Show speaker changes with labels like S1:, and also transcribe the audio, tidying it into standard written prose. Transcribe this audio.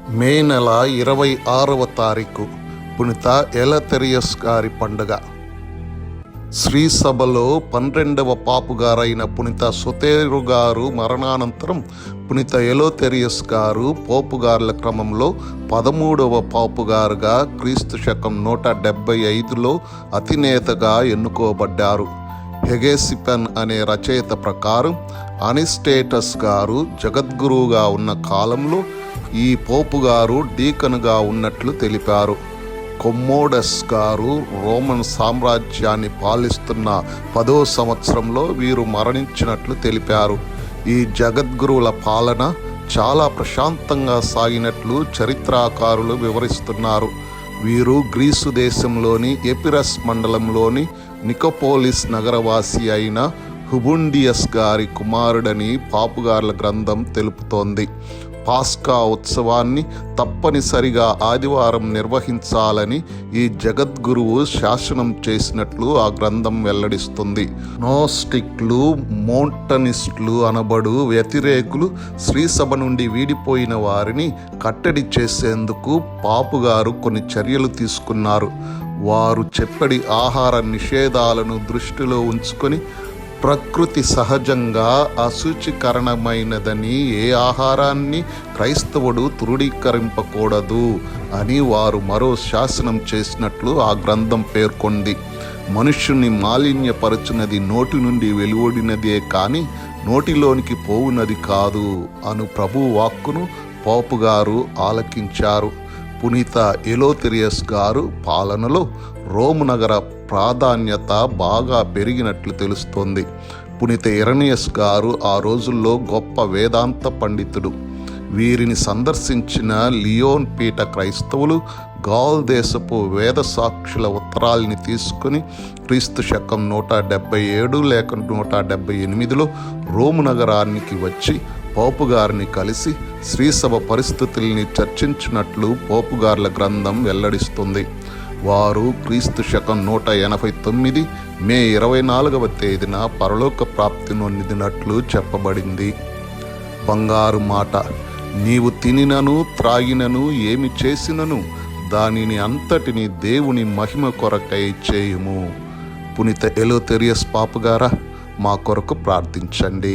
S1: మే నెల 26వ తారీఖు పునీత ఎలతెరియస్ గారి పండుగ. శ్రీ సభలో 12వ పాపుగారైన పునీత సోతేరు గారు మరణానంతరం పునీత ఎలతెరియస్ గారు పోపుగారుల క్రమంలో 13వ పాపుగారుగా క్రీస్తు శకం 175లో అతినేతగా ఎన్నుకోబడ్డారు. హెగెసిపెన్ అనే రచయిత ప్రకారం అనిస్టేటస్ గారు జగద్గురువుగా ఉన్న కాలంలో ఈ పోపు గారు డీకనుగా ఉన్నట్లు తెలిపారు. కొమ్మోడస్ గారు రోమన్ సామ్రాజ్యాన్ని పాలిస్తున్న 10వ సంవత్సరంలో వీరు మరణించినట్లు తెలిపారు. ఈ జగద్గురువుల పాలన చాలా ప్రశాంతంగా సాగినట్లు చరిత్రకారులు వివరిస్తున్నారు. వీరు గ్రీసు దేశంలోని ఎపిరస్ మండలంలోని నికోపోలిస్ నగరవాసి అయిన హుబుండియస్ గారి కుమారుడని పాపుగార్ల గ్రంథం తెలుపుతోంది. పాస్కా ఉత్సవాన్ని తప్పనిసరిగా ఆదివారం నిర్వహించాలని ఈ జగద్గురువు శాసనం చేసినట్లు ఆ గ్రంథం వెల్లడిస్తుంది. నోస్టిక్లు, మోంటనిస్టులు అనబడు వ్యతిరేకులు శ్రీసభ నుండి వీడిపోయిన వారిని కట్టడి చేసేందుకు పాపుగారు కొన్ని చర్యలు తీసుకున్నారు. వారు చెప్పడి ఆహార నిషేధాలను దృష్టిలో ఉంచుకొని ప్రకృతి సహజంగా అశుచికరణమైనదని ఏ ఆహారాన్ని క్రైస్తవుడు తృఢీకరింపకూడదు అని వారు మరో శాసనం చేసినట్లు ఆ గ్రంథం పేర్కొంది. మనుష్యుని మాలిన్యపరచునది నోటి నుండి వెలువడినదే కానీ నోటిలోనికి పోవునది కాదు అను ప్రభు వాక్కును పోపుగారు ఆలకించారు. పునీత ఎలతెరియస్ గారు పాలనలో రోమ్ నగర ప్రాధాన్యత బాగా పెరిగినట్లు తెలుస్తోంది. పునీత ఇరనియస్ గారు ఆ రోజుల్లో గొప్ప వేదాంత పండితుడు. వీరిని సందర్శించిన లియోన్ పీఠ క్రైస్తవులు గాల్ దేశపు వేద సాక్షుల ఉత్తరాల్ని తీసుకుని క్రీస్తు శకం 177 లేక 178లో రోము నగరానికి వచ్చి పోపుగారిని కలిసి శ్రీసభ పరిస్థితుల్ని చర్చించినట్లు పోపుగార్ల గ్రంథం వెల్లడిస్తుంది. వారు క్రీస్తు శకం 189 మే 24వ తేదీన పరలోక ప్రాప్తి నొందినట్లు చెప్పబడింది. బంగారు మాట: నీవు తినినను త్రాగినను ఏమి చేసినను దానిని అంతటిని దేవుని మహిమ కొరకై చేయుము. పునీత ఎలతెరియస్ పాపుగారా, మా కొరకు ప్రార్థించండి.